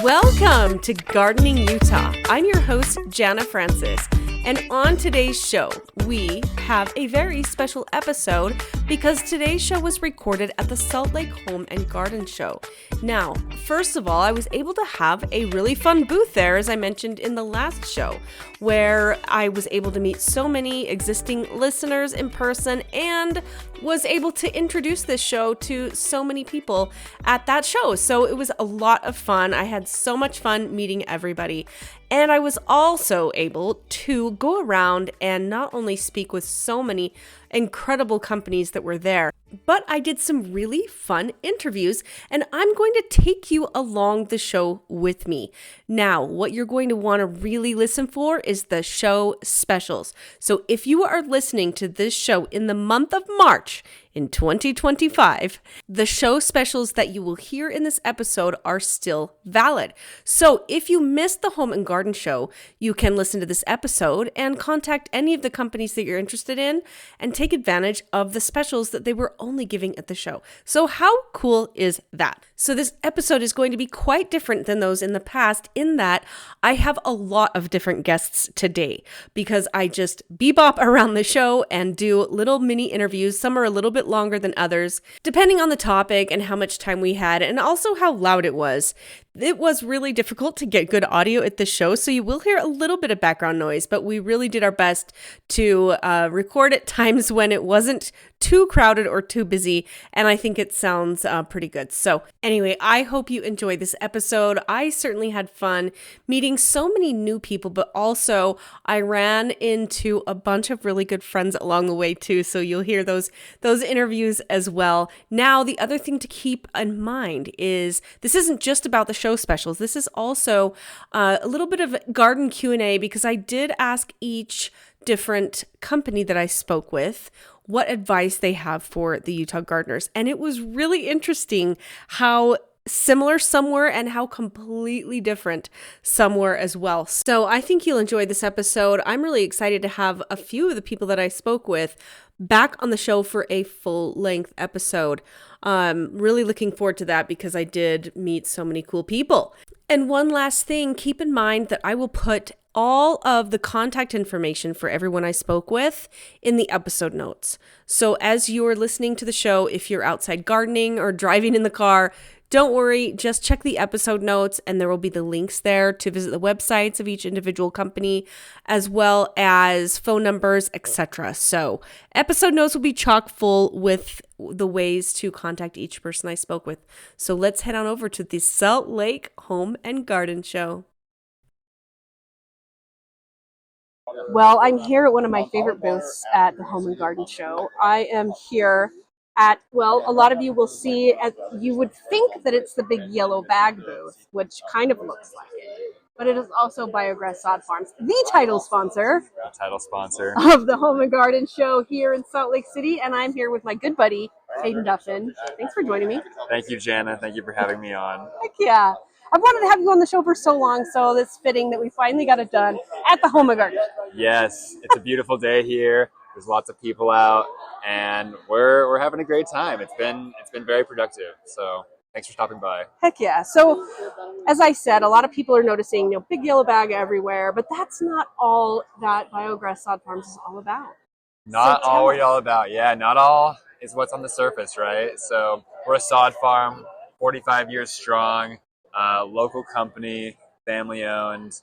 Welcome to Gardening Utah. I'm your host, Jana Francis, and on today's show, we have a very special episode because today's show was recorded at the Salt Lake Home and Garden Show. Now, first of all, I was able to have a really fun booth there, as I mentioned in the last show, where I was able to meet so many existing listeners in person and was able to introduce this show to so many people at that show. So it was a lot of fun. I had so much fun meeting everybody. And I was also able to go around and not only speak with so many incredible companies that were there, but I did some really fun interviews, and I'm going to take you along the show with me. Now, what you're going to want to really listen for is the show specials. So if you are listening to this show in the month of March in 2025, the show specials that you will hear in this episode are still valid. So if you missed the Home and Garden Show, you can listen to this episode and contact any of the companies that you're interested in and take advantage of the specials that they were only giving at the show. So how cool is that? So this episode is going to be quite different than those in the past in that I have a lot of different guests today because I just bebop around the show and do little mini interviews. Some are a little bit longer than others, depending on the topic and how much time we had and also how loud it was. It was really difficult to get good audio at the show, so you will hear a little bit of background noise, but we really did our best to record at times when it wasn't too crowded or too busy, and I think it sounds pretty good. So anyway, I hope you enjoyed this episode. I certainly had fun meeting so many new people, but also I ran into a bunch of really good friends along the way too, so you'll hear those interviews as well. Now, the other thing to keep in mind is this isn't just about the show specials. This is also a little bit of garden Q&A because I did ask each different company that I spoke with what advice they have for the Utah gardeners. And it was really interesting how similar some were and how completely different some were as well. So I think you'll enjoy this episode. I'm really excited to have a few of the people that I spoke with back on the show for a full-length episode. Really looking forward to that because I did meet so many cool people. And one last thing, keep in mind that I will put all of the contact information for everyone I spoke with in the episode notes. So as you're listening to the show, if you're outside gardening or driving in the car, don't worry, just check the episode notes and there will be the links there to visit the websites of each individual company as well as phone numbers, etc. So episode notes will be chock full with the ways to contact each person I spoke with. So let's head on over to the Salt Lake Home and Garden Show. Well, I'm here at one of my favorite booths at the Home and Garden Show. I am here at, well, a lot of you will see, you would think that it's the big yellow bag booth, which kind of looks like it. But it is also Biograss Sod Farms, the title sponsor of the Home and Garden Show here in Salt Lake City. And I'm here with my good buddy, Hayden Duffin. Thanks for joining me. Thank you, Jana. Thank you for having me on. Heck yeah. I've wanted to have you on the show for so long, so it's fitting that we finally got it done at the Home and Garden. Yes, it's a beautiful day here. There's lots of people out, and we're having a great time. It's been very productive. So thanks for stopping by. Heck yeah. So as I said, a lot of people are noticing, big yellow bag everywhere, but that's not all that Biograss Sod Farms is all about. Not all about. Yeah, not all is what's on the surface, right? So we're a sod farm, 45 years strong. Local company, family owned,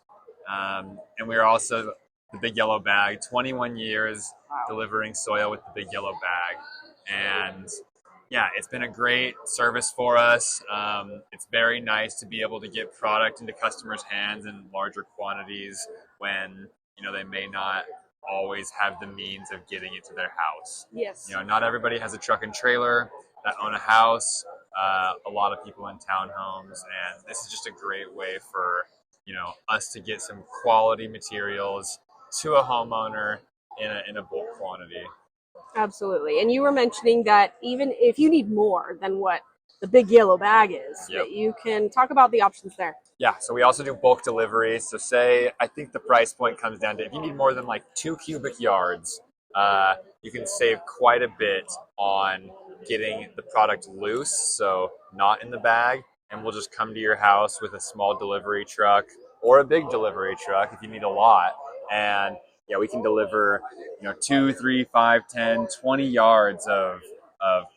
and we're also the Big Yellow Bag, 21 years delivering soil with the Big Yellow Bag. And yeah, it's been a great service for us. It's very nice to be able to get product into customers' hands in larger quantities when, they may not always have the means of getting it to their house. Yes. Not everybody has a truck and trailer that own a house. A lot of people in townhomes, and this is just a great way for us to get some quality materials to a homeowner in a bulk quantity. Absolutely. And you were mentioning that even if you need more than what the Big Yellow Bag is, that you can talk about the options there. Yeah, so we also do bulk delivery. So I think the price point comes down to if you need more than like 2 cubic yards, you can save quite a bit on getting the product loose, so not in the bag, and we'll just come to your house with a small delivery truck or a big delivery truck if you need a lot. And yeah, we can deliver, 2, 3, 5, 10, 20 yards of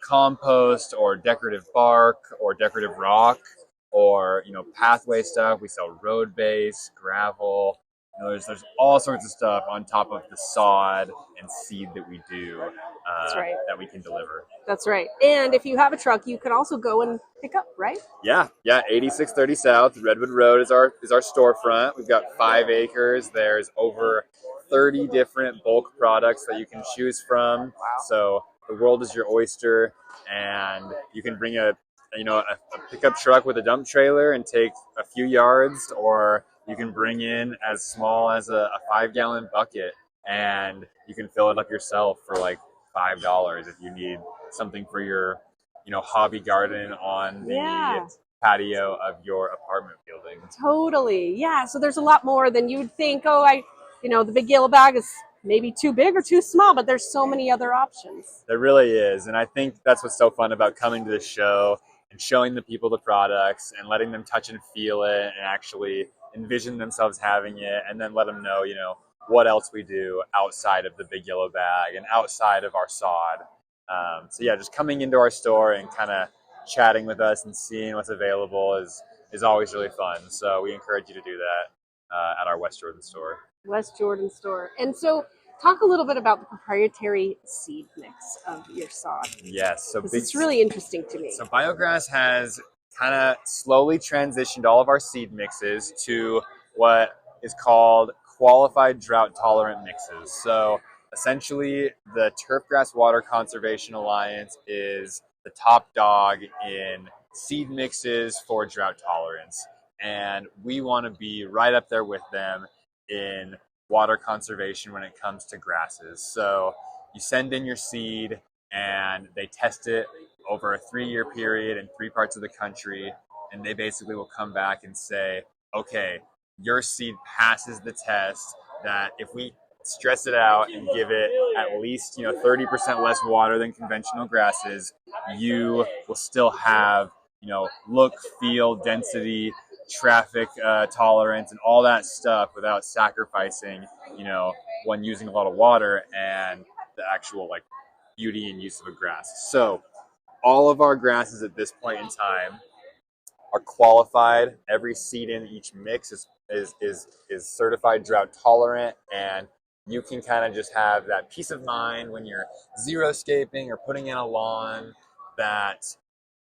compost or decorative bark or decorative rock or, pathway stuff. We sell road base, gravel. There's all sorts of stuff on top of the sod and seed that we do That's right. that we can deliver. That's right. And if you have a truck, you can also go and pick up, right? Yeah. 8630 South Redwood Road is our storefront. We've got 5 acres. There's over 30 different bulk products that you can choose from. Wow. So the world is your oyster, and you can bring a pickup truck with a dump trailer and take a few yards, or you can bring in as small as a 5-gallon bucket, and you can fill it up yourself for like $5 if you need something for your hobby garden on the patio of your apartment building. Totally. Yeah. So there's a lot more than you would think. Oh, the big yellow bag is maybe too big or too small, but there's so many other options. There really is. And I think that's what's so fun about coming to the show and showing the people the products and letting them touch and feel it and actually envision themselves having it, and then let them know, what else we do outside of the big yellow bag and outside of our sod. So yeah, just coming into our store and kind of chatting with us and seeing what's available is always really fun. So we encourage you to do that at our West Jordan store. West Jordan store. And so talk a little bit about the proprietary seed mix of your sod. Yes. So it's really interesting to me. So Biograss has kind of slowly transitioned all of our seed mixes to what is called qualified drought tolerant mixes. So essentially, the Turfgrass Water Conservation Alliance is the top dog in seed mixes for drought tolerance. And we want to be right up there with them in water conservation when it comes to grasses. So you send in your seed and they test it over a 3-year period in 3 parts of the country. And they basically will come back and say, okay, your seed passes the test that if we stress it out and give it at least 30% less water than conventional grasses, you will still have look, feel, density, traffic tolerance, and all that stuff without sacrificing when using a lot of water and the actual beauty and use of a grass. So all of our grasses at this point in time are qualified. Every seed in each mix is certified drought tolerant, and you can kind of just have that peace of mind when you're xeriscaping or putting in a lawn that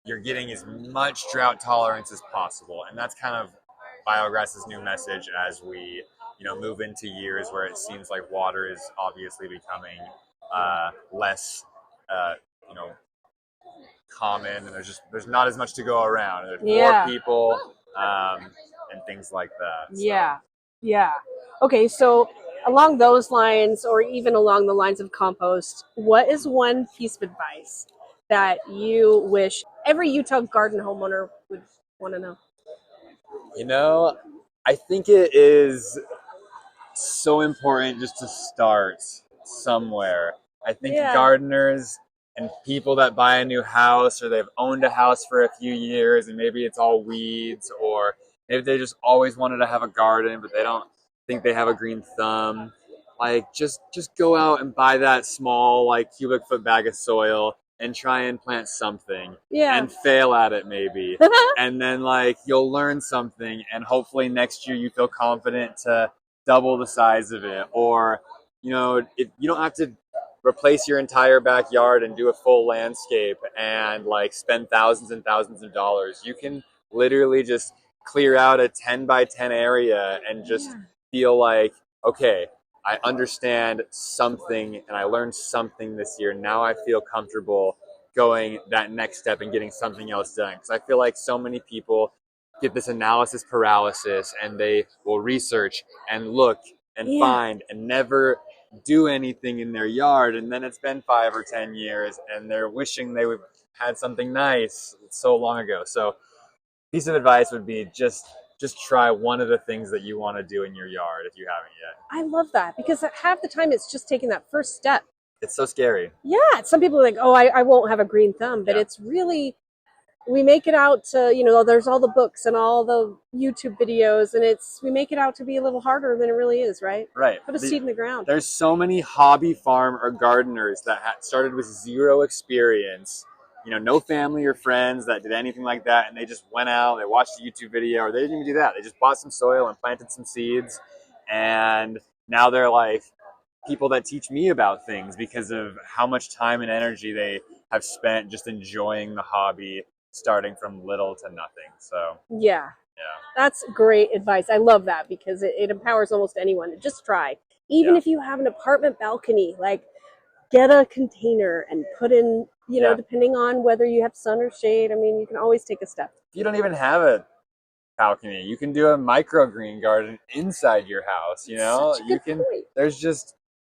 you're getting as much drought tolerance as possible. And that's kind of Biograss's new message as we move into years where it seems like water is obviously becoming less common, and there's not as much to go around. There's more people and things like that. So. Yeah. Okay, so along those lines, or even along the lines of compost, what is one piece of advice that you wish every Utah garden homeowner would want to know? I think it is so important just to start somewhere. I think gardeners and people that buy a new house, or they've owned a house for a few years and maybe it's all weeds, or maybe they just always wanted to have a garden but they don't think they have a green thumb, just go out and buy that small cubic foot bag of soil and try and plant something and fail at it maybe. And then you'll learn something, and hopefully next year you feel confident to double the size of it. Or if you don't have to replace your entire backyard and do a full landscape and spend thousands and thousands of dollars, you can literally just clear out a 10 by 10 area and just feel okay, I understand something and I learned something this year. Now I feel comfortable going that next step and getting something else done. Because I feel like so many people get this analysis paralysis, and they will research and look and find and never do anything in their yard. And then it's been 5 or 10 years and they're wishing they would had something nice so long ago. So piece of advice would be just try one of the things that you want to do in your yard if you haven't yet. I love that, because half the time it's just taking that first step. It's so scary. Yeah. Some people are like, oh, I won't have a green thumb, but it's really we make it out to, there's all the books and all the YouTube videos, and we make it out to be a little harder than it really is, right? Right. Put a seed in the ground. There's so many hobby farm or gardeners that started with zero experience, no family or friends that did anything like that, and they just went out, they watched a YouTube video, or they didn't even do that. They just bought some soil and planted some seeds, and now they're like people that teach me about things because of how much time and energy they have spent just enjoying the hobby, starting from little to nothing. So yeah, that's great advice. I love that because it empowers almost anyone to just try. Even if you have an apartment balcony, like get a container and put in, depending on whether you have sun or shade. I mean, you can always take a step. If you don't even have a balcony, you can do a microgreen garden inside your house. Such a good point.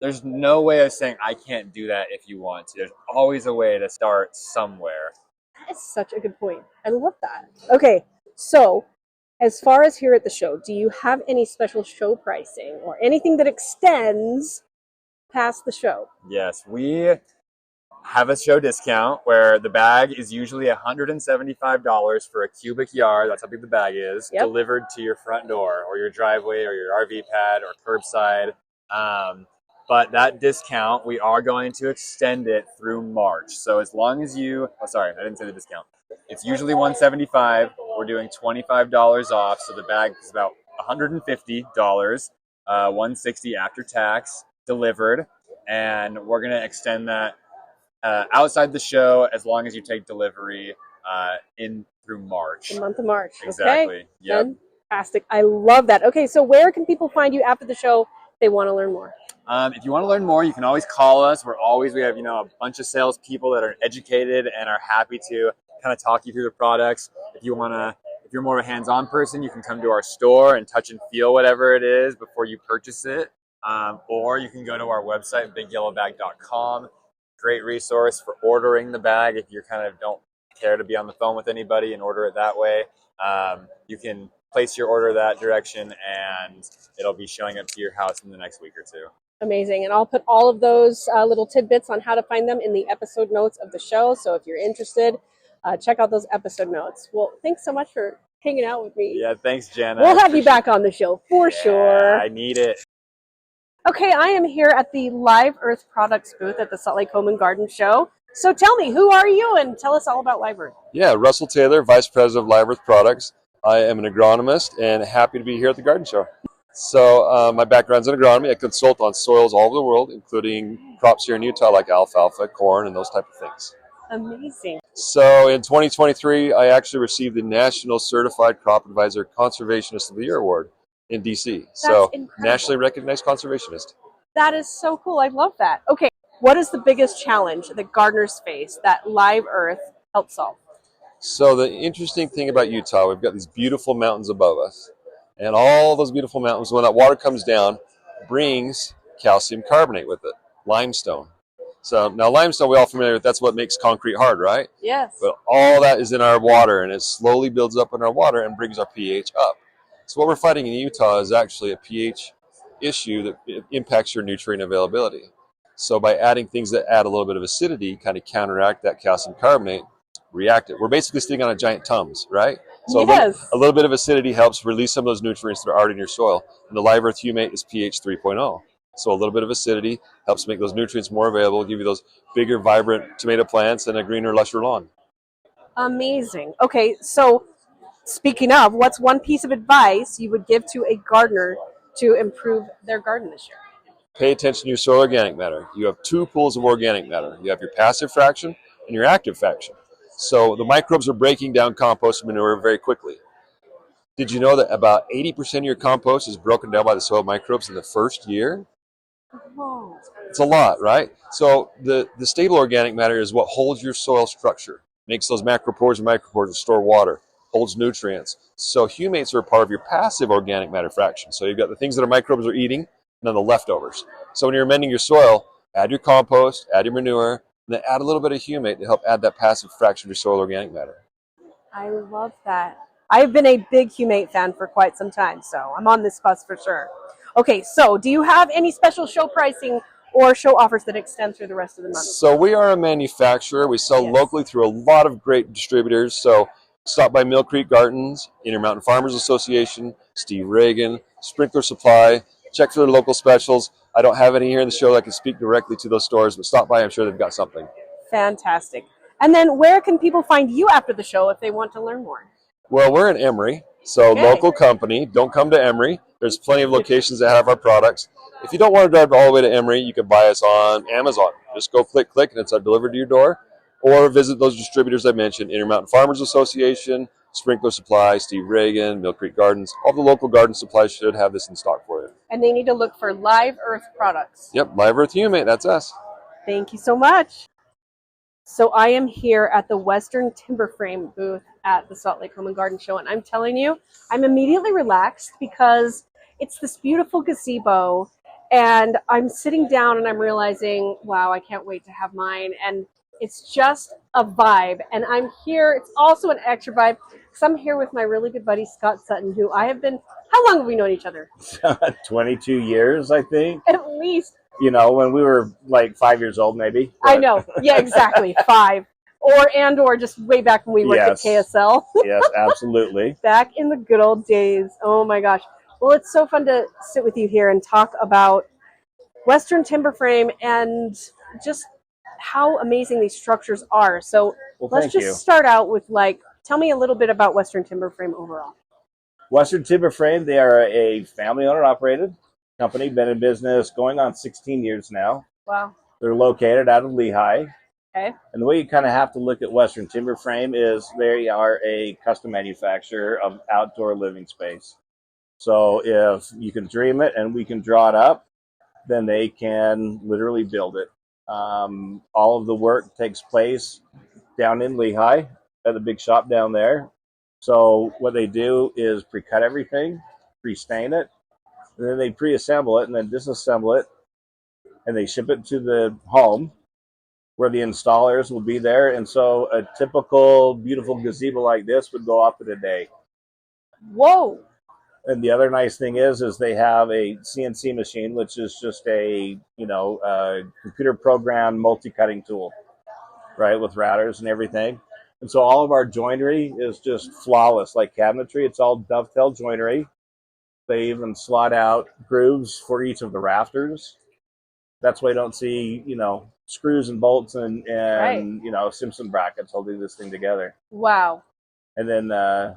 There's no way of saying I can't do that if you want to. There's always a way to start somewhere. That is such a good point. I love that. Okay, so as far as here at the show, do you have any special show pricing or anything that extends past the show? Yes, we have a show discount where the bag is usually $175 for a cubic yard. That's how big the bag is, delivered to your front door or your driveway or your RV pad or curbside. But that discount, we are going to extend it through March. So as long as sorry, I didn't say the discount. It's usually $175. We're doing $25 off. So the bag is about $150, $160 after tax, delivered. And we're going to extend that outside the show as long as you take delivery in through March. The month of March. Exactly. Okay. Yep. Fantastic. I love that. Okay, so where can people find you after the show if they want to learn more? If you want to learn more, you can always call us. We have a bunch of salespeople that are educated and are happy to kind of talk you through the products. If you're more of a hands-on person, you can come to our store and touch and feel whatever it is before you purchase it. Or you can go to our website, bigyellowbag.com. Great resource for ordering the bag if you kind of don't care to be on the phone with anybody and order it that way. You can place your order that direction and it'll be showing up to your house in the next week or two. Amazing. And I'll put all of those little tidbits on how to find them in the episode notes of the show. So if you're interested, check out those episode notes. Well, thanks so much for hanging out with me. Yeah, thanks, Jana. We'll have you back on the show for sure. I need it. Okay, I am here at the Live Earth Products booth at the Salt Lake Home and Garden Show. So tell me, who are you and tell us all about Live Earth? Yeah, Russell Taylor, Vice President of Live Earth Products. I am an agronomist and happy to be here at the garden show. So my background's in agronomy. I consult on soils all over the world, including crops here in Utah like alfalfa, corn, and those type of things. Amazing. So in 2023, I actually received the National Certified Crop Advisor Conservationist of the Year Award in DC. So nationally recognized conservationist. That is so cool. I love that. Okay, what is the biggest challenge that gardeners face that Live Earth helps solve? So the interesting thing about Utah, we've got these beautiful mountains above us. And all those beautiful mountains, when that water comes down, brings calcium carbonate with it, limestone. So now limestone, we're all familiar with, that's what makes concrete hard, right? Yes. But all that is in our water, and it slowly builds up in our water and brings our pH up. So what we're fighting in Utah is actually a pH issue that impacts your nutrient availability. So by adding things that add a little bit of acidity, kind of counteract that calcium carbonate, react it. We're basically sitting on a giant Tums, right? So yes. a little bit of acidity helps release some of those nutrients that are already in your soil. And the Live Earth Humate is pH 3.0. So a little bit of acidity helps make those nutrients more available, give you those bigger, vibrant tomato plants and a greener, lusher lawn. Amazing. Okay, so speaking of, what's one piece of advice you would give to a gardener to improve their garden this year? Pay attention to your soil organic matter. You have two pools of organic matter. You have your passive fraction and your active fraction. So the microbes are breaking down compost manure very quickly. Did you know that about 80% of your compost is broken down by the soil microbes in the first year? Whoa. It's a lot, right? So the stable organic matter is what holds your soil structure, makes those macropores and micropores that store water, holds nutrients. So humates are a part of your passive organic matter fraction. So you've got the things that our microbes are eating, and then the leftovers. So when you're amending your soil, add your compost, add your manure, and then add a little bit of humate to help add that passive fraction to your soil organic matter. I love that. I've been a big humate fan for quite some time, so I'm on this bus for sure. Okay, so do you have any special show pricing or show offers that extend through the rest of the month? So we are a manufacturer. We sell Yes. locally through a lot of great distributors. So stop by Mill Creek Gardens, Intermountain Farmers Association, Steve Reagan, Sprinkler Supply. Check for their local specials. I don't have any here in the show that can speak directly to those stores, but stop by. I'm sure they've got something. Fantastic. And then where can people find you after the show if they want to learn more? Well, we're in Emory, so Okay. local company. Don't come to Emory. There's plenty of locations that have our products. If you don't want to drive all the way to Emory, you can buy us on Amazon. Just go click, and it's delivered to your door. Or visit those distributors I mentioned, Intermountain Farmers Association, Sprinkler Supply, Steve Reagan, Mill Creek Gardens. All the local garden supplies should have this in stock for you. And they need to look for Live Earth products. Yep, Live Earth Humate, that's us. Thank you so much. So I am here at the Western Timber Frame booth at the Salt Lake Home and Garden Show, and I'm telling you, I'm immediately relaxed because it's this beautiful gazebo, and I'm sitting down and I'm realizing, wow, I can't wait to have mine, and it's just a vibe. And I'm here, it's also an extra vibe, because I'm here with my really good buddy, Scott Sutton, who I have been, how long have we known each other? 22 years, I think. At least. You know, when we were like 5 years old, maybe. I know. Yeah, exactly. 5. Or just way back when we worked at KSL. Yes, absolutely. Back in the good old days. Oh my gosh. Well, it's so fun to sit with you here and talk about Western Timber Frame and just how amazing these structures are. So let's just start out with tell me a little bit about Western Timber Frame overall. Western Timber Frame, they are a family owner operated company, been in business going on 16 years now. Wow. They're located out of Lehigh. Okay. And the way you kind of have to look at Western Timber Frame is they are a custom manufacturer of outdoor living space. So if you can dream it and we can draw it up, then they can literally build it. All of the work takes place down in Lehigh at the big shop down there. So what they do is pre-cut everything, pre-stain it, and then they pre-assemble it and then disassemble it, and they ship it to the home where the installers will be there. And so a typical beautiful gazebo like this would go up in a day. Whoa. And the other nice thing is they have a CNC machine, which is just a, computer programmed multi-cutting tool, right, with routers and everything. And so all of our joinery is just flawless, like cabinetry. It's all dovetail joinery. They even slot out grooves for each of the rafters. That's why you don't see, screws and bolts and right. Simpson brackets holding this thing together. Wow. And then, I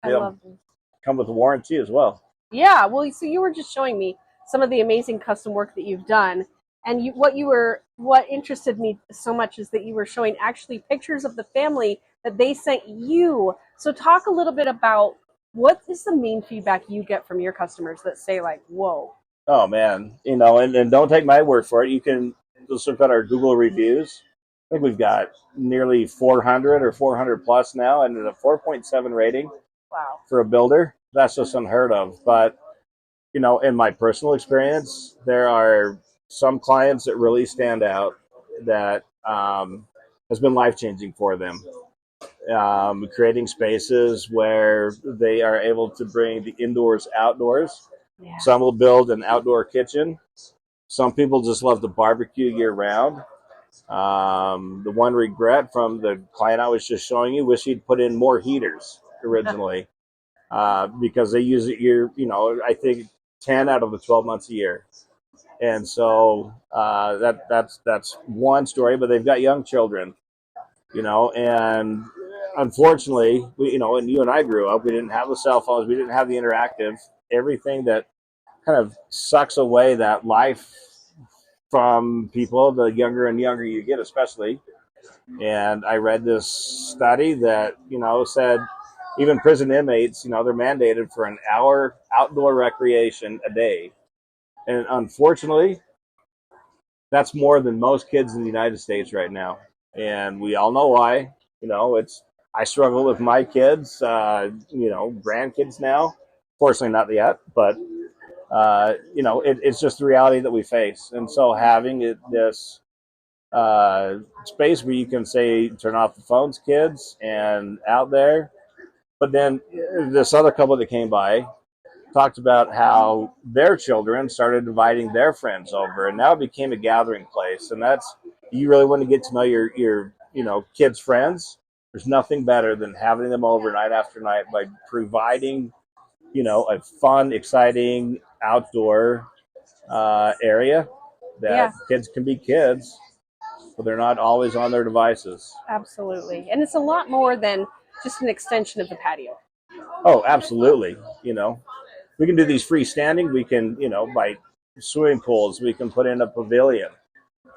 love this. Come with a warranty as well. Yeah, well, so you were just showing me some of the amazing custom work that you've done, and what interested me so much is that you were showing actually pictures of the family that they sent you. So talk a little bit about what is the main feedback you get from your customers that say whoa. Oh man, and don't take my word for it. You can just look at our Google reviews. I think we've got nearly 400 or 400 plus now, and a 4.7 rating. Wow. For a builder. That's just unheard of. But, in my personal experience, there are some clients that really stand out that has been life-changing for them. Creating spaces where they are able to bring the indoors outdoors. Yeah. Some will build an outdoor kitchen. Some people just love to barbecue year-round. The one regret from the client I was just showing you, wish he'd put in more heaters originally, because they use it I think 10 out of the 12 months a year. And so that's one story, but they've got young children, and unfortunately, and you and I grew up, we didn't have the cell phones, we didn't have the interactive, everything that kind of sucks away that life from people, the younger and younger you get, especially. And I read this study that, said even prison inmates, they're mandated for an hour outdoor recreation a day. And unfortunately, that's more than most kids in the United States right now. And we all know why. I struggle with my kids, grandkids now. Fortunately, not yet, but, it's just the reality that we face. And so having this space where you can say, turn off the phones, kids, and out there. But then this other couple that came by, talked about how their children started inviting their friends over, and now it became a gathering place. And that's, you really want to get to know your kids' friends. There's nothing better than having them over night after night by providing a fun, exciting outdoor area that Yeah. kids can be kids, but they're not always on their devices. Absolutely. And it's a lot more than just an extension of the patio. Oh, absolutely. We can do these freestanding. We can, by swimming pools, we can put in a pavilion,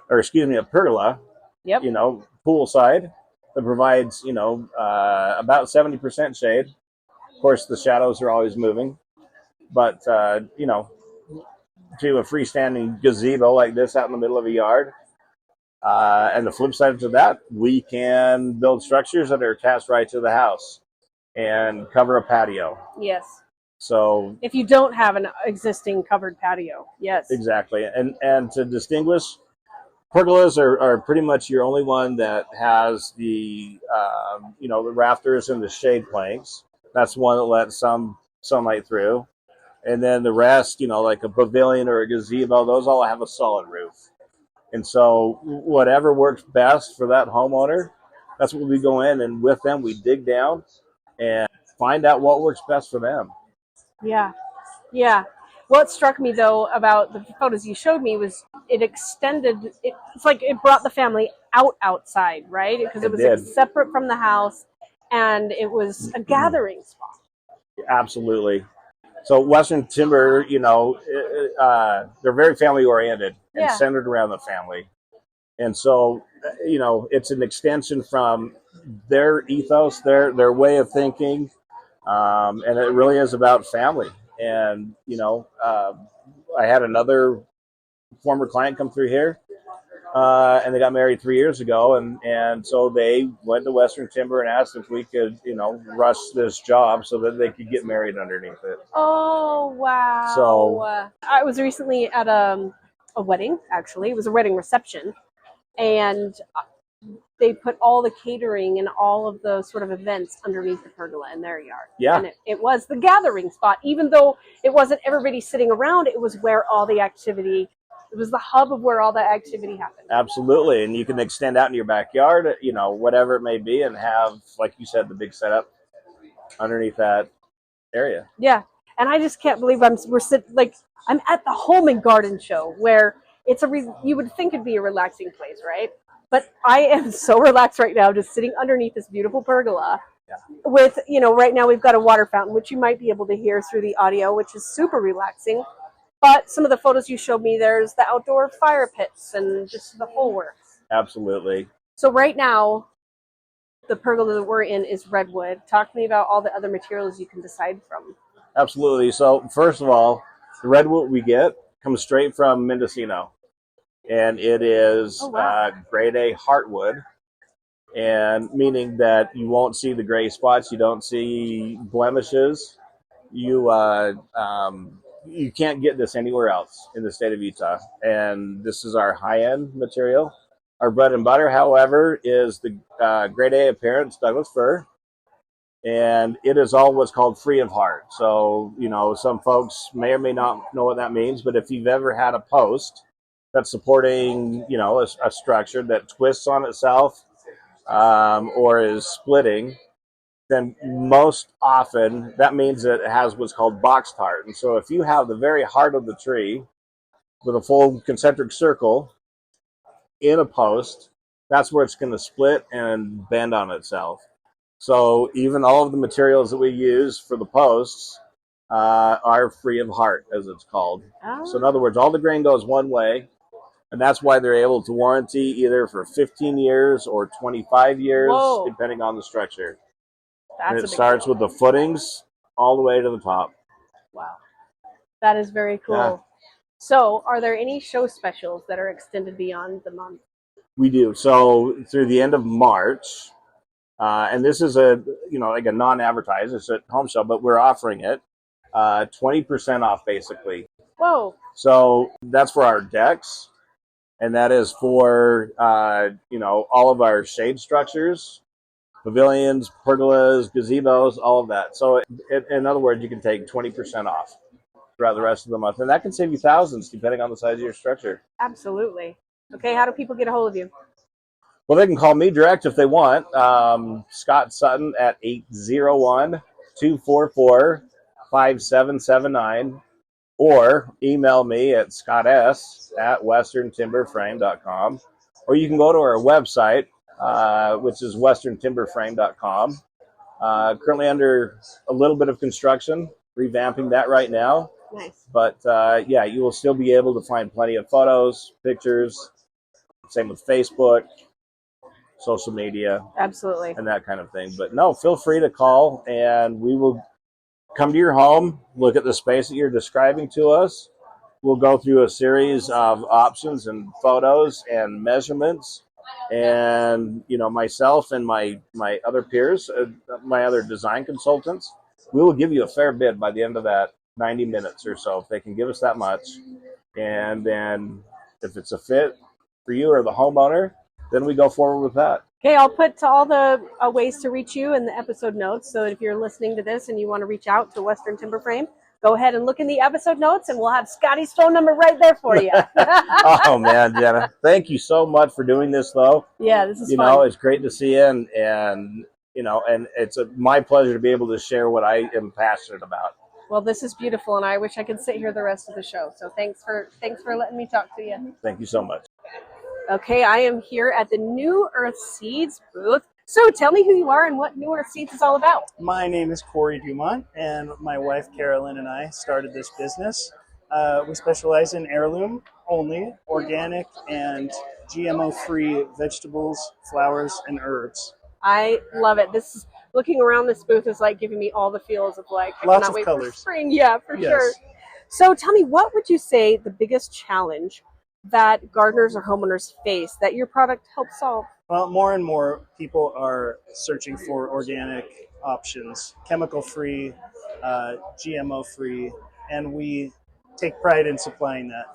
or excuse me, a pergola, Yep. poolside that provides, about 70% shade. Of course, the shadows are always moving, but, to a freestanding gazebo like this out in the middle of a yard. And the flip side to that, we can build structures that are attached right to the house and cover a patio. Yes. So if you don't have an existing covered patio, yes. Exactly. And to distinguish, pergolas are pretty much your only one that has the the rafters and the shade planks. That's one that lets some sunlight through. And then the rest, like a pavilion or a gazebo, those all have a solid roof. And so whatever works best for that homeowner, that's what we go in, and with them we dig down and find out what works best for them. Yeah. Yeah. What struck me though about the photos you showed me was it's like it brought the family outside, right? Because it was like separate from the house, and it was a gathering spot. Absolutely. So Western Timber, they're very family oriented and centered around the family. And so, it's an extension from their ethos, their way of thinking. And it really is about family. And, I had another former client come through here, and they got married 3 years ago. And so they went to Western Timber and asked if we could, rush this job so that they could get married underneath it. Oh, wow. So I was recently at a wedding, actually. It was a wedding reception. And they put all the catering and all of those sort of events underneath the pergola in their yard. Yeah. And it was the gathering spot. Even though it wasn't everybody sitting around, it was where all the activity, it was the hub of where all the activity happened. Absolutely. And you can extend out in your backyard, whatever it may be, and have, like you said, the big setup underneath that area. Yeah. And I just can't believe I'm at the Home and Garden Show, where you would think it'd be a relaxing place, right? But I am so relaxed right now, just sitting underneath this beautiful pergola with, right now we've got a water fountain, which you might be able to hear through the audio, which is super relaxing. But some of the photos you showed me, there's the outdoor fire pits and just the whole works. Absolutely. So right now, the pergola that we're in is redwood. Talk to me about all the other materials you can decide from. Absolutely. So first of all, the redwood we get comes straight from Mendocino. And it is grade A heartwood, and meaning that you won't see the gray spots, you don't see blemishes. You can't get this anywhere else in the state of Utah, and this is our high-end material. Our bread and butter, however, is the grade A appearance Douglas fir, and it is all what's called free of heart. So, some folks may or may not know what that means, but if you've ever had a post that's supporting, a structure that twists on itself or is splitting, then most often that means that it has what's called box heart. And so if you have the very heart of the tree with a full concentric circle in a post, that's where it's going to split and bend on itself. So even all of the materials that we use for the posts are free of heart, as it's called. Oh. So in other words, all the grain goes one way. And that's why they're able to warranty either for 15 years or 25 years, Whoa. Depending on the structure. And it starts with the footings all the way to the top. Wow. That is very cool. Yeah. So are there any show specials that are extended beyond the month? We do. So through the end of March, and this is like a non-advertised, it's a home show, but we're offering it 20% off basically. Whoa. So that's for our decks. And that is for, all of our shade structures, pavilions, pergolas, gazebos, all of that. So in other words, you can take 20% off. throughout the rest of the month. And that can save you thousands depending on the size of your structure. Absolutely. Okay, how do people get a hold of you? Well, they can call me direct if they want. Scott Sutton at 801-244-5779, or email me at scotts@westerntimberframe.com. Or you can go to our website, which is westerntimberframe.com. Currently under a little bit of construction, revamping that right now. Nice. But yeah, you will still be able to find plenty of photos, pictures. Same with Facebook, social media, Absolutely. and that kind of thing. But no, feel free to call, and we will come to your home, look at the space that you're describing to us. We'll go through a series of options and photos and measurements. And, you know, myself and my other peers, my other design consultants, we will give you a fair bid by the end of that 90 minutes or so, if they can give us that much. And then if it's a fit for you or the homeowner, then we go forward with that. Okay, I'll put all the ways to reach you in the episode notes. So if you're listening to this and you want to reach out to Western Timber Frame, go ahead and look in the episode notes, and we'll have Scotty's phone number right there for you. Oh, man, Jana. Thank you so much for doing this, though. Yeah, this is you fun. know, it's great to see you, and you know, and it's my pleasure to be able to share what I am passionate about. Well, this is beautiful, and I wish I could sit here the rest of the show. So thanks for letting me talk to you. Thank you so much. Okay, I am here at the New Earth Seeds booth. So tell me who you are and what New Earth Seeds is all about. My name is Corey Dumont, and my wife Carolyn and I started this business. We specialize in heirloom only, organic and GMO-free vegetables, flowers, and herbs. I love it. Looking around this booth is like giving me all the feels of like, I Lots cannot of wait colors. for spring. Yeah, for Yes. sure. So tell me, what would you say the biggest challenge that gardeners or homeowners face that your product helps solve? Well, more and more people are searching for organic options, chemical-free, GMO-free, and we take pride in supplying that.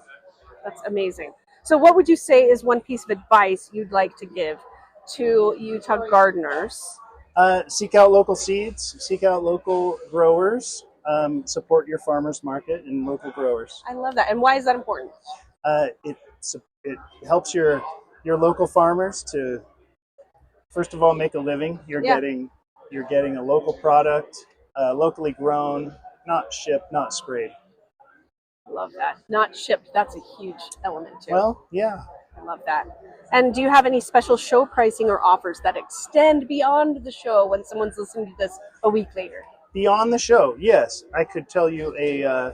That's amazing. So what would you say is one piece of advice you'd like to give to Utah gardeners? Seek out local seeds, seek out local growers, support your farmers market and local growers. I love that. And why is that important? It helps your local farmers to, first of all, make a living. You're getting a local product, locally grown, not shipped, not sprayed. Love that. Not shipped. That's a huge element too. Well, yeah. I love that. And do you have any special show pricing or offers that extend beyond the show when someone's listening to this a week later? Beyond the show, yes. I could tell you a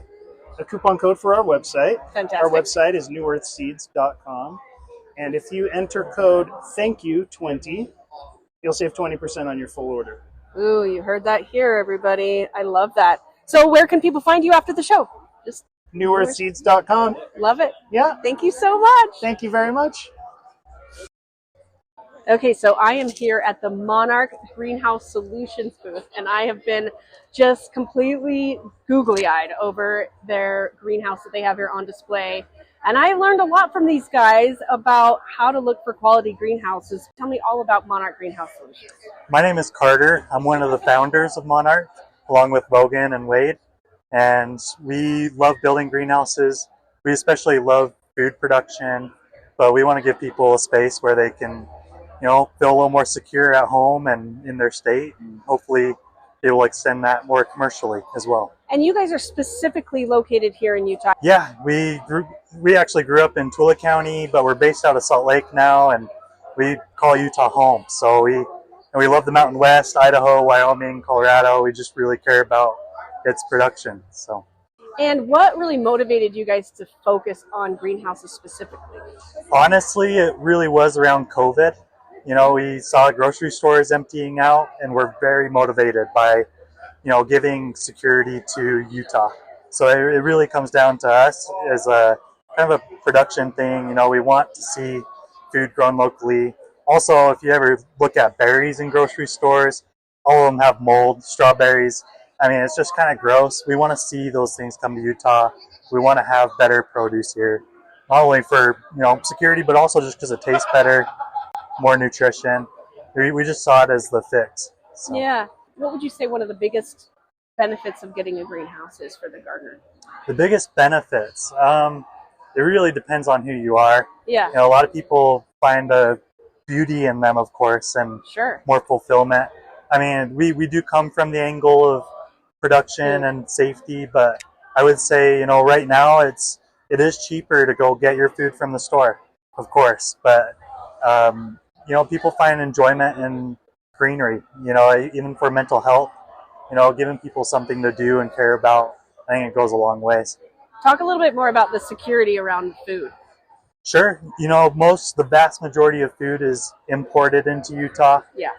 coupon code for our website. Fantastic. Our website is newearthseeds.com. And if you enter code THANKYOU20, you'll save 20% on your full order. Ooh, you heard that here, everybody. I love that. So where can people find you after the show? Just newearthseeds.com. love it. Yeah. Thank you so much. Thank you very much. Okay, so I am here at the Monarch Greenhouse Solutions booth, and I have been just completely googly-eyed over their greenhouse that they have here on display. And I learned a lot from these guys about how to look for quality greenhouses. Tell me all about Monarch Greenhouse Solutions. My name is Carter. I'm one of the founders of Monarch, along with Logan and Wade. And we love building greenhouses. We especially love food production, but we want to give people a space where they can, you know, feel a little more secure at home and in their state, and hopefully it will extend that more commercially as well. And you guys are specifically located here in Utah. Yeah, we actually grew up in Tula County, but we're based out of Salt Lake now, and we call Utah home. So we love the Mountain West, Idaho, Wyoming, Colorado. We just really care about its production. So. And what really motivated you guys to focus on greenhouses specifically? Honestly, it really was around COVID. You know, we saw grocery stores emptying out, and we're very motivated by, you know, giving security to Utah. So it really comes down to us as a kind of a production thing. You know, we want to see food grown locally. Also, if you ever look at berries in grocery stores, all of them have mold, strawberries. I mean, it's just kind of gross. We want to see those things come to Utah. We want to have better produce here, not only for, you know, security, but also just because it tastes better, more nutrition. We just saw it as the fix. So. Yeah. What would you say one of the biggest benefits of getting a greenhouse is for the gardener? The biggest benefits, it really depends on who you are. Yeah, A lot of people find a beauty in them, of course, and sure. more fulfillment. I mean, we do come from the angle of production and safety, but I would say, right now it is cheaper to go get your food from the store, of course, but people find enjoyment in greenery, even for mental health, giving people something to do and care about. I think it goes a long ways. Talk a little bit more about the security around food. Sure. The vast majority of food is imported into Utah. Yeah.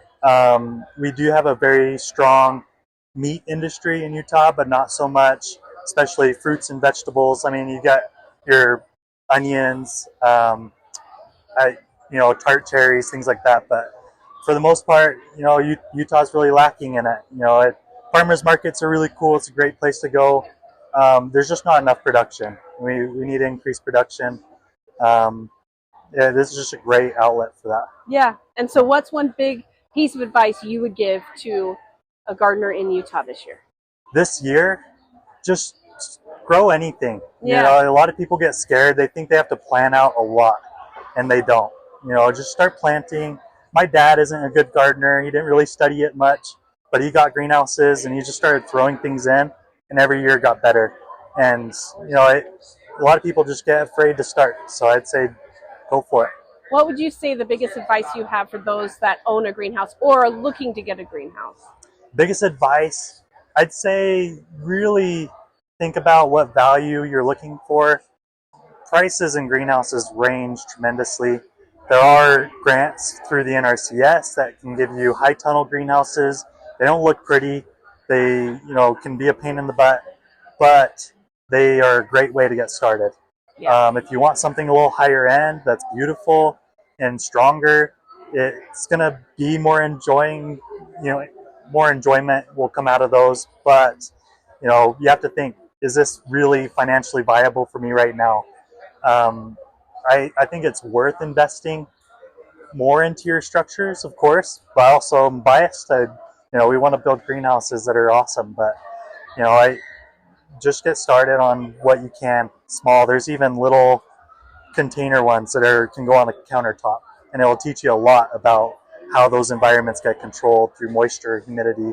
We do have a very strong meat industry in Utah, but not so much, especially fruits and vegetables. I mean, you got your onions, tart cherries, things like that. But for the most part, Utah's really lacking in it. Farmers markets are really cool. It's a great place to go. There's just not enough production. We need to increase production. This is just a great outlet for that. Yeah. And so what's one big piece of advice you would give to a gardener in Utah this year? This year, just grow anything. Yeah. A lot of people get scared. They think they have to plan out a lot, and they don't. Just start planting. My dad isn't a good gardener. He didn't really study it much, but he got greenhouses, and he just started throwing things in, and every year got better. And, a lot of people just get afraid to start. So I'd say go for it. What would you say the biggest advice you have for those that own a greenhouse or are looking to get a greenhouse? Biggest advice, I'd say really think about what value you're looking for. Prices in greenhouses range tremendously. There are grants through the NRCS that can give you high tunnel greenhouses. They don't look pretty. They, can be a pain in the butt, but they are a great way to get started. Yeah. If you want something a little higher end that's beautiful and stronger, it's going to be more enjoyment will come out of those. But, you have to think, is this really financially viable for me right now? I think it's worth investing more into your structures, of course, but also I'm biased. We want to build greenhouses that are awesome, but, I just get started on what you can small. There's even little container ones that can go on a countertop, and it will teach you a lot about how those environments get controlled through moisture, humidity,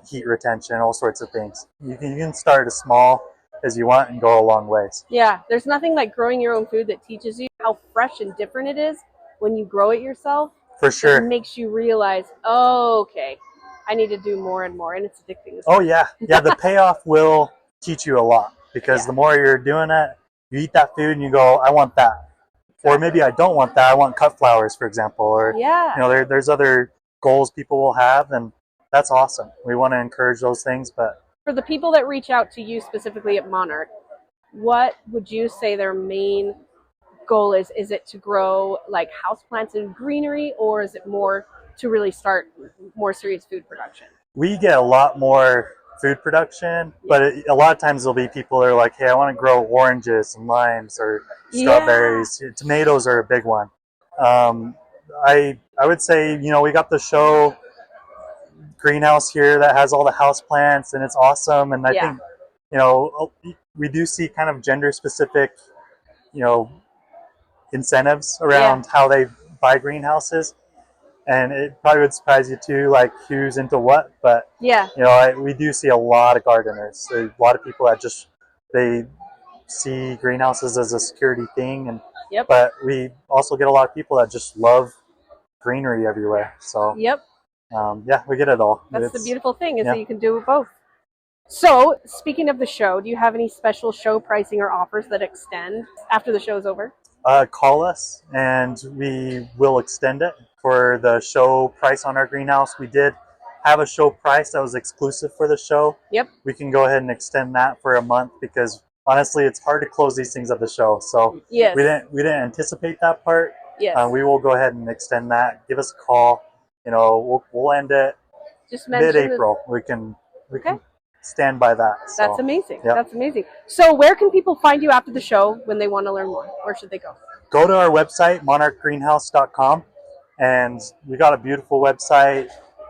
heat retention, all sorts of things. You can start as small as you want and go a long ways. Yeah, there's nothing like growing your own food that teaches you how fresh and different it is when you grow it yourself. For sure. It makes you realize, oh, okay, I need to do more and more, and it's addicting. Oh, yeah. Yeah, the payoff will teach you a lot because the more you're doing it, you eat that food and you go, I want that. Or maybe I don't want that. I want cut flowers, for example. Or, there's other goals people will have, and that's awesome. We want to encourage those things. But for the people that reach out to you specifically at Monarch, what would you say their main goal is? Is it to grow like houseplants and greenery, or is it more to really start more serious food production? We get a lot more food production, but a lot of times there'll be people that are like, hey, I want to grow oranges and limes or strawberries. Tomatoes are a big one. I would say, we got the show greenhouse here that has all the house plants, and it's awesome. And I think, we do see kind of gender specific, incentives around how they buy greenhouses. And it probably would surprise you too, like who's into what. But we do see a lot of gardeners, a lot of people that they see greenhouses as a security thing, and but we also get a lot of people that just love greenery everywhere. So we get it all. That's the beautiful thing is that you can do both. So speaking of the show, do you have any special show pricing or offers that extend after the show's over? Call us and we will extend it for the show price on our greenhouse. We did have a show price that was exclusive for the show. We can go ahead and extend that for a month because honestly, it's hard to close these things at the show. So we didn't anticipate that part. We will go ahead and extend that. Give us a call. We'll end it just mid-April. We can stand by that. So, that's amazing. That's amazing. So where can people find you after the show when they want to learn more? Where should they go? Go to our website, monarchgreenhouse.com, and we got a beautiful website.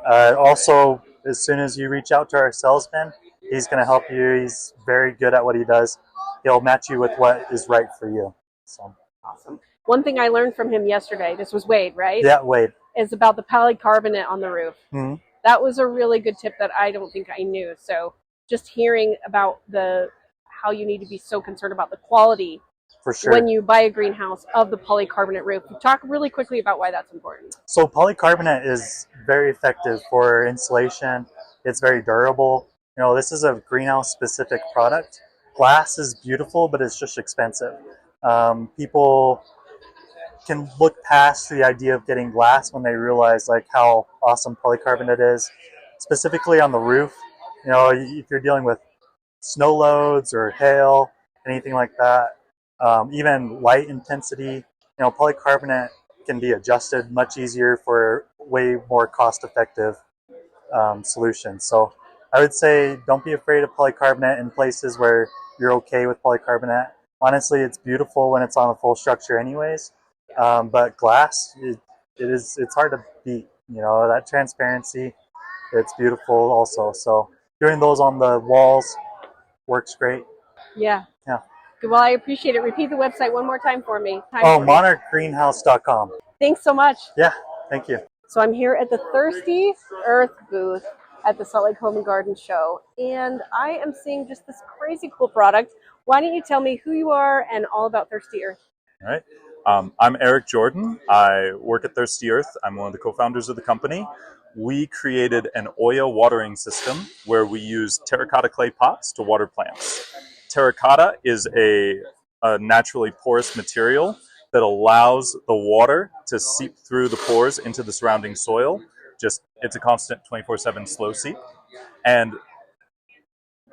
Also, as soon as you reach out to our salesman, he's going to help you. He's very good at what he does. He'll match you with what is right for you. So Awesome. One thing I learned from him yesterday, this was Wade, right? yeah, Wade. Is about the polycarbonate on the roof. Mm-hmm. That was a really good tip that I don't think I knew. So just hearing about how you need to be so concerned about the quality For sure. when you buy a greenhouse of the polycarbonate roof. Talk really quickly about why that's important. So polycarbonate is very effective for insulation. It's very durable. You know, this is a greenhouse specific product. Glass is beautiful, but it's just expensive. People can look past the idea of getting glass when they realize like how awesome polycarbonate is, specifically on the roof. You know, if you're dealing with snow loads or hail, anything like that, even light intensity, you know, polycarbonate can be adjusted much easier for way more cost-effective solutions. So I would say don't be afraid of polycarbonate in places where you're okay with polycarbonate. Honestly, it's beautiful when it's on a full structure anyways. But glass, it's hard to beat. You know, that transparency, it's beautiful also. So doing those on the walls works great. Yeah. Yeah. Well, I appreciate it. Repeat the website one more time for me. monarchgreenhouse.com. Thanks so much. Yeah, thank you. So I'm here at the Thirsty Earth booth at the Salt Lake Home and Garden Show, and I am seeing just this crazy cool product. Why don't you tell me who you are and all about Thirsty Earth? All right. I'm Eric Jordan. I work at Thirsty Earth. I'm one of the co-founders of the company. We created an Oya watering system where we use terracotta clay pots to water plants. Terracotta is a naturally porous material that allows the water to seep through the pores into the surrounding soil. It's a constant 24/7 slow seep. And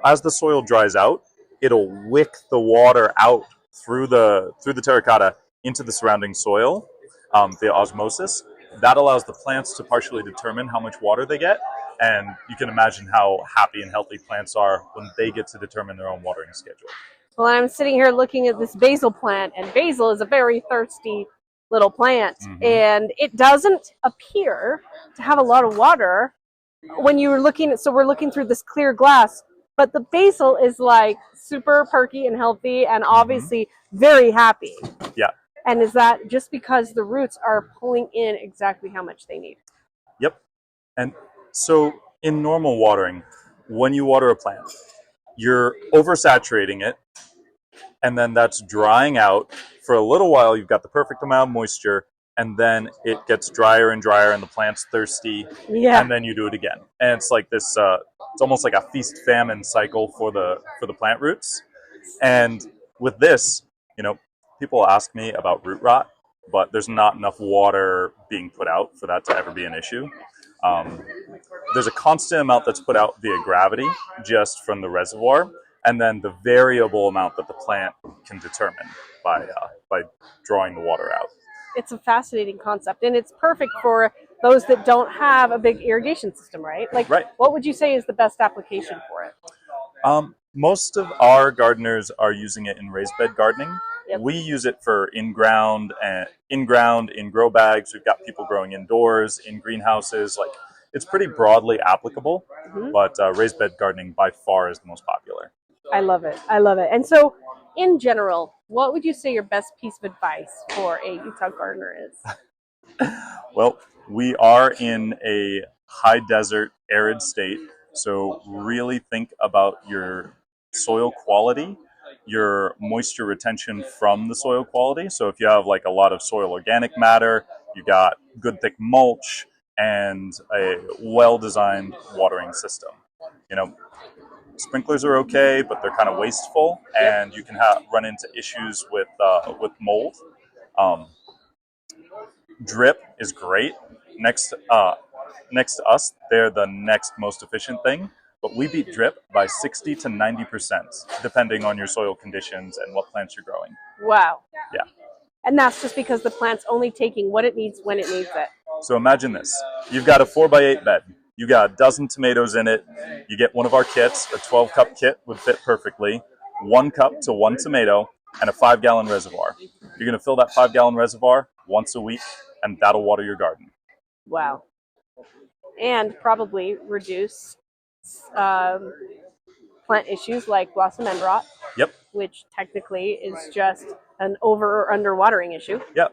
as the soil dries out, it'll wick the water out through the terracotta into the surrounding soil via osmosis. That allows the plants to partially determine how much water they get, and you can imagine how happy and healthy plants are when they get to determine their own watering schedule. Well, I'm sitting here looking at this basil plant, and basil is a very thirsty little plant, and it doesn't appear to have a lot of water when you were looking at, so we're looking through this clear glass, but the basil is like super perky and healthy and obviously very happy. Yeah. And is that just because the roots are pulling in exactly how much they need? Yep. And so in normal watering, when you water a plant, you're oversaturating it, and then that's drying out. For a little while, you've got the perfect amount of moisture, and then it gets drier and drier, and the plant's thirsty, and then you do it again. And it's like this, it's almost like a feast-famine cycle for the plant roots. And with this, you know, people ask me about root rot, but there's not enough water being put out for that to ever be an issue. There's a constant amount that's put out via gravity just from the reservoir, and then the variable amount that the plant can determine by drawing the water out. It's a fascinating concept, and it's perfect for those that don't have a big irrigation system, right? Like, what would you say is the best application for it? Most of our gardeners are using it in raised bed gardening. Yep. We use it for in-ground, in grow bags. We've got people growing indoors, in greenhouses. Like, it's pretty broadly applicable, but raised bed gardening by far is the most popular. I love it. I love it. And so, in general, what would you say your best piece of advice for a Utah gardener is? Well, we are in a high desert, arid state, so really think about your soil quality, your moisture retention from the soil quality. So if you have like a lot of soil organic matter, you got good thick mulch, and a well-designed watering system. You know, sprinklers are okay, but they're kind of wasteful, and you can run into issues with mold. Drip is great. Next to us, they're the next most efficient thing, but we beat drip by 60 to 90%, depending on your soil conditions and what plants you're growing. Wow. Yeah. And that's just because the plant's only taking what it needs when it needs it. So imagine this. You've got a 4x8 bed. You got a dozen tomatoes in it. You get one of our kits. A 12-cup kit would fit perfectly. 1 cup to 1 tomato and a 5-gallon reservoir. You're going to fill that 5-gallon reservoir once a week, and that'll water your garden. Wow. and probably reduce plant issues like blossom end rot, Yep. which technically is just an over or under watering issue. Yep.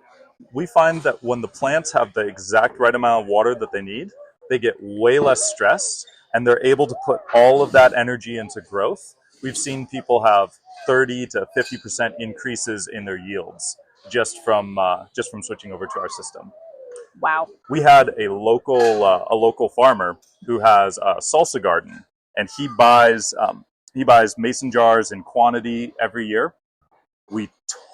We find that when the plants have the exact right amount of water that they need, they get way less stressed and they're able to put all of that energy into growth. We've seen people have 30 to 50% increases in their yields just from switching over to our system. Wow. We had a local farmer who has a salsa garden, and he buys mason jars in quantity every year. We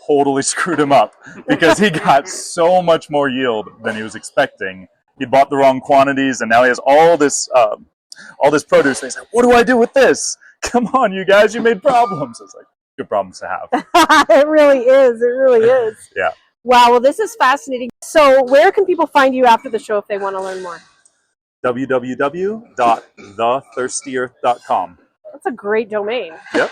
totally screwed him up because he got so much more yield than he was expecting. He bought the wrong quantities, and now he has all this produce. And he's like, "What do I do with this? Come on, you guys, you made problems." It's like, good problems to have. It really is. It really is. Yeah. Wow. Well, this is fascinating. So, where can people find you after the show if they want to learn more? www.thethirsty.earth.com. That's a great domain. Yep.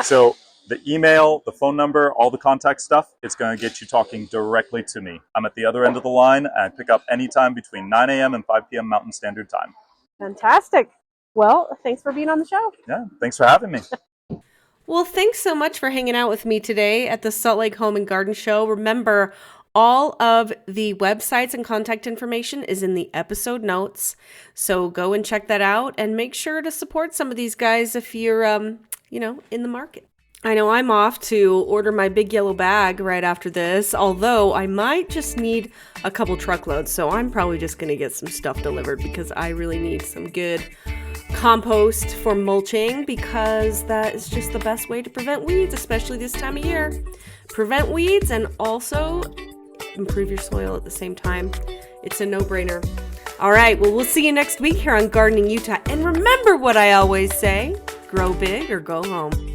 So the email, the phone number, all the contact stuff, it's going to get you talking directly to me. I'm at the other end of the line, and I pick up anytime between 9 a.m. and 5 p.m. Mountain Standard Time. Fantastic. Well, thanks for being on the show. Yeah, thanks for having me. Well, thanks so much for hanging out with me today at the Salt Lake Home and Garden Show. Remember, all of the websites and contact information is in the episode notes. So go and check that out and make sure to support some of these guys if you're, in the market. I know I'm off to order my big yellow bag right after this, although I might just need a couple truckloads. So I'm probably just going to get some stuff delivered because I really need some good compost for mulching, because that is just the best way to prevent weeds, especially this time of year. Prevent weeds and also improve your soil at the same time. It's a no-brainer. All right, well, we'll see you next week here on Gardening Utah. And remember what I always say, grow big or go home.